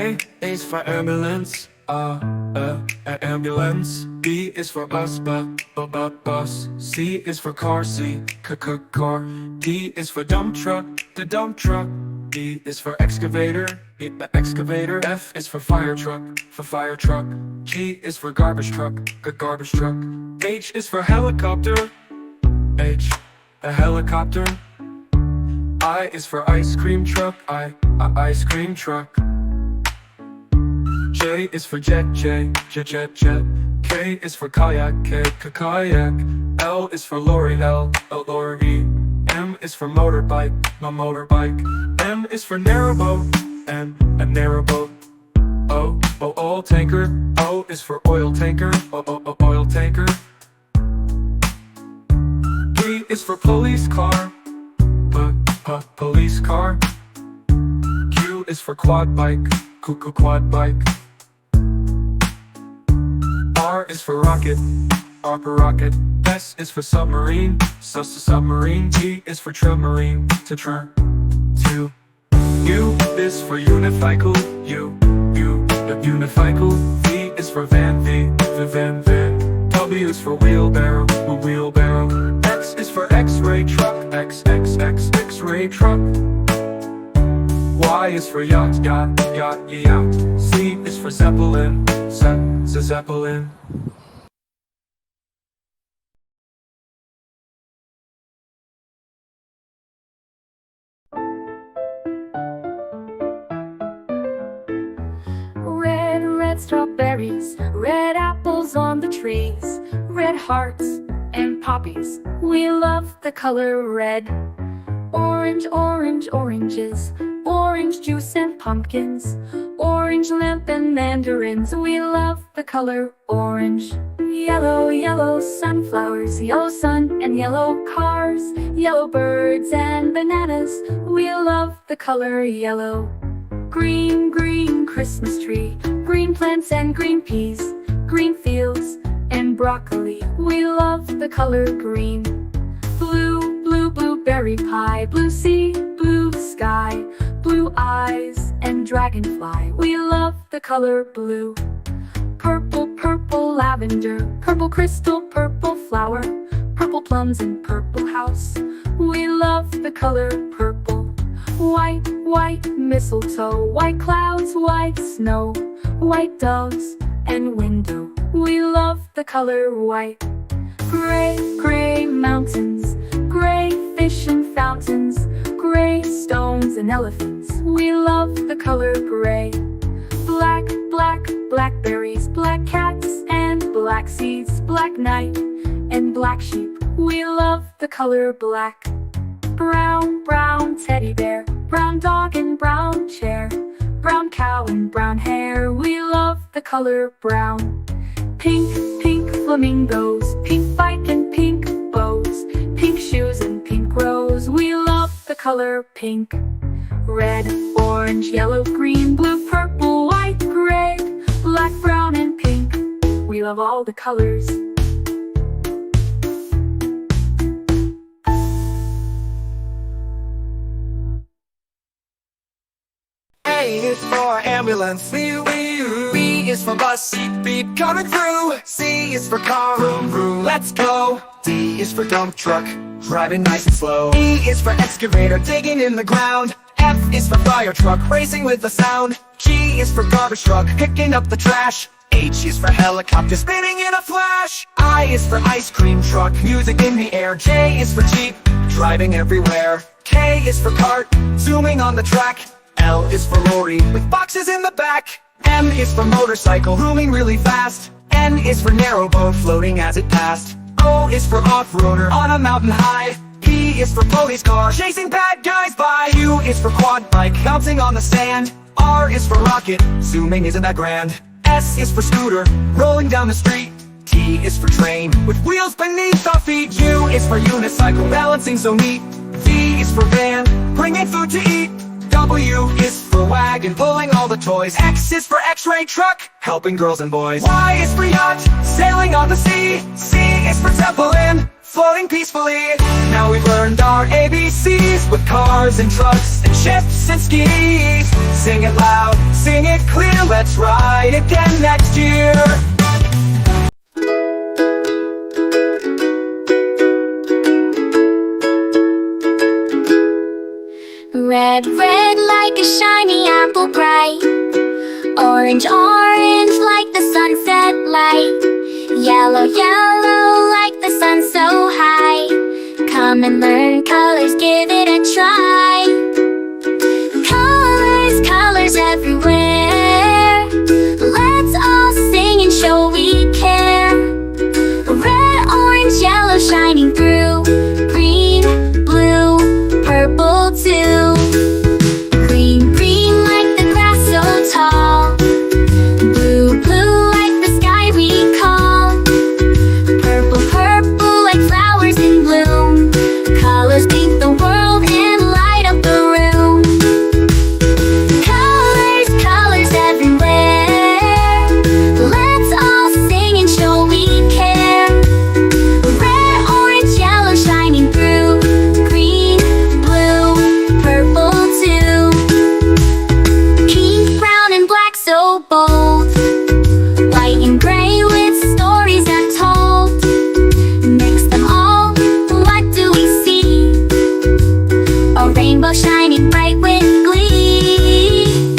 A is for ambulance, ambulance. B is for bus. C is for car, car. D is for dump truck, the dump truck. E is for excavator, the excavator. F is for fire truck, G is for garbage truck, garbage truck. H is for helicopter, a helicopter. I is for ice cream truck, ice cream truck. J is for jet. K is for kayak, kayak. L is for lorry, lorry. M is for motorbike, motorbike. N is for narrowboat, a narrowboat. O, oil tanker. O is for oil tanker, oil tanker. P is for police car, police car. Q is for quad bike, quad bike. R is for rocket, rocket. S is for submarine, submarine. T is for trilmarine, to. U is for unicycle, unicycle. V is for van, van. W is for wheelbarrow, wheelbarrow. X is for X-ray truck, X-ray truck. Y is for yacht, yacht. Z is for zeppelin, zeppelin. Red strawberries, red apples on the trees, red hearts and poppies. We love the color red. Orange, oranges, orange juice and pumpkins, orange lamp and mandarins. We love the color orange. Yellow sunflowers, yellow sun and yellow cars, yellow birds and bananas. We love the color yellow. Green Christmas tree, green plants and green peas, green fields and broccoli. We love the color green. Blue blueberry pie, blue sea, blue sky, blue eyes and dragonfly. We love the color blue. Purple lavender, purple crystal, purple flower, purple plums and purple house. We love the color purple. White mistletoe, white clouds, white snow, white doves and window. We love the color white. Gray mountains, gray fish and fountains, gray stones and elephants. We love the color gray. Blackberries, black cats and black seeds, black night and black sheep. We love the color black. Brown teddy bear, brown dog and brown chair, brown cow and brown hair. We love the color brown. Pink flamingos, pink bike and pink bows, pink shoes and pink rose. We love the color pink. Red, orange, yellow, green, blue, purple, white, gray, black, brown and pink. We love all the colors. A is for ambulance, B is for bus, beep coming through. C is for car, vroom, let's go. D is for dump truck, driving nice and slow. E is for excavator, digging in the ground. F is for fire truck, racing with the sound. G is for garbage truck, picking up the trash. H is for helicopter, spinning in a flash. I is for ice cream truck, music in the air. J is for jeep, driving everywhere. K is for cart, zooming on the track. L is for lorry, with boxes in the back. M is for motorcycle, zooming really fast. N is for narrowboat, floating as it passed. O is for off-roader, on a mountain high. P is for police car, chasing bad guys by. Q is for quad bike, bouncing on the sand. R is for rocket, zooming isn't that grand. S is for scooter, rolling down the street. T is for train, with wheels beneath our feet. U is for unicycle, balancing so neat. V is for van, bringing food to eat. W is for wagon, pulling all the toys. X is for X-ray truck, helping girls and boys. Y is for yacht, sailing on the sea. C is for Zeppelin, floating peacefully. Now we've learned our ABCs with cars and trucks and ships and skis. Sing it loud, sing it clear, let's ride again next year. Red, red like a shiny apple bright. Orange, orange like the sunset light. Yellow, yellow like the sun so high. Come and learn colors, give it a try. Colors, colors everywhere. Let's all sing and show we care. Red, orange, yellow shining through. Green, blue, purple too. Green, green like the grass so tall. Blue, blue like the sky we call. Purple, purple like flowers in bloom. Colors paint the world and light up the room. Colors, colors everywhere. Let's all sing and show we care. Red, orange, yellow shining through. Green, blue, purple too. Pink, brown and black so bold. White and gray with stories untold. Mix them all, what do we see? A rainbow shining bright with glee.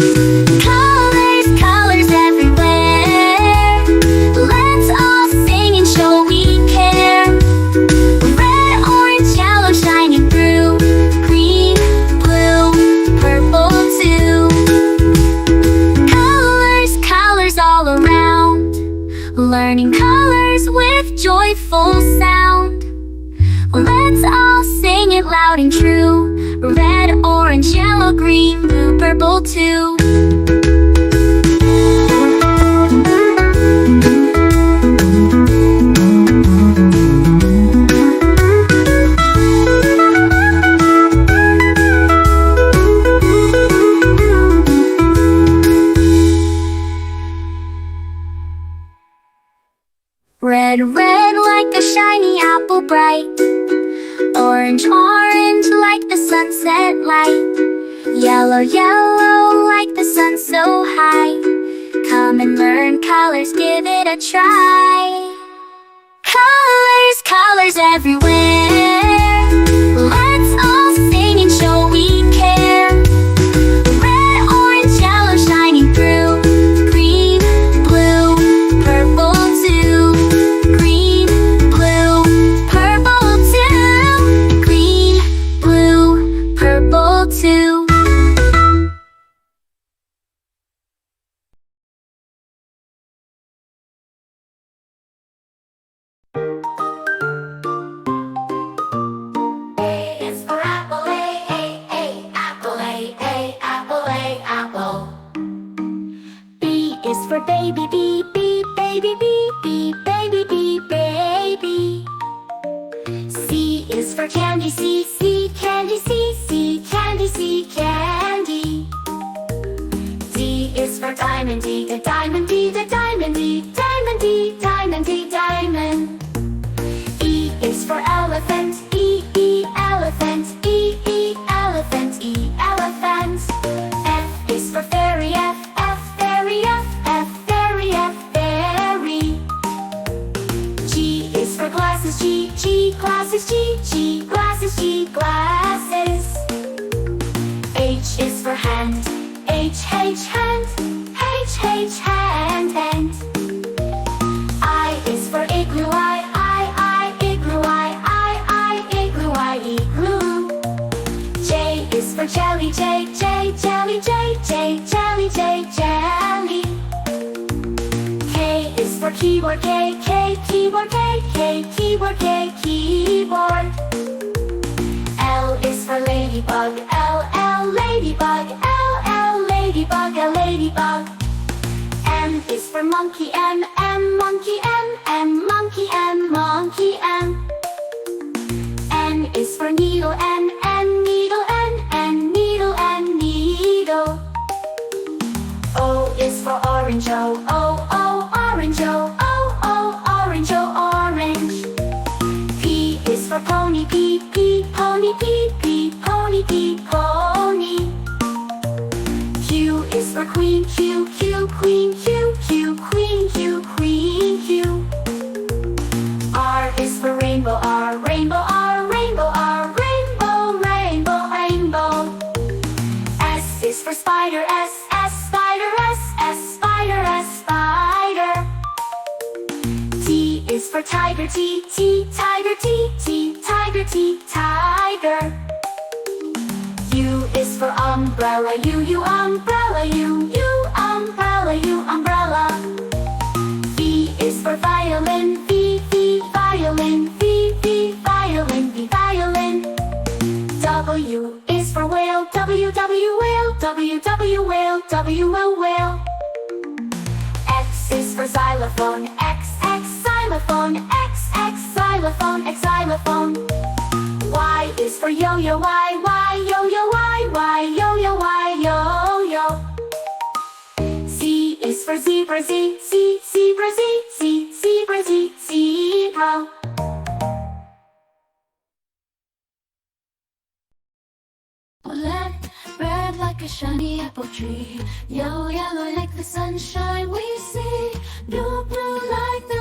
Colors, colors everywhere. Let's all sing and show we care. Red, orange, yellow shining through. Green, blue, purple too. Colors, colors all around. Learning colors with joyful sound. Let's all sing it loud and true. Red, orange, yellow, green, blue, purple too. Red, red like a shiny apple bright. Orange, orange like the sunset light. Yellow, yellow like the sun so high. Come and learn colors, give it a try. Colors, colors everywhere. Let's all sing and show we care. Red, orange, yellow shining through. Green, blue, purple too. Green, blue, purple too. Green, blue, purple too. A is for apple, A, apple, A, apple, A, apple. B is for baby, B, baby, B, baby, baby. C is for candy, C, candy, C, candy, candy. D is for diamond, D, diamond, D, diamond, D, diamond, D, diamond, D, diamond. E is for elephant, E, elephant, E, elephant, E, elephant. F is for fairy, F, fairy, F, fairy, F, fairy. G is for glasses, G, glasses, G, glasses, G, glasses. H is for hand, H, hand, H, hand. I is for igloo, I, igloo, I, igloo, I, igloo. J is for jelly, J, jelly, J, jelly, jelly. K is for keyboard, K, keyboard, K, keyboard, keyboard. L is for ladybug, L, ladybug, L, ladybug, ladybug. M is for monkey, M, monkey, M, monkey, monkey, M. N is for needle, N, needle, N, needle, needle. O is for orange, O, orange, O, for tiger, T, T, tiger, T, T, tiger, T, tiger. U is for umbrella, U, umbrella, U, umbrella, U, umbrella. V is for violin, V, violin, V, violin, V, violin. W is for whale, W, whale, W, whale, W, whale. X is for xylophone, X, xylophone, X, xylophone, X, xylophone. Y is for yo-yo, Y, yo-yo, Y, yo-yo, Y, yo-yo. Z is for zebra, Z, zebra, Z, zebra, Z, zebra. Red like a shiny apple tree, yellow like the sunshine we see, blue like the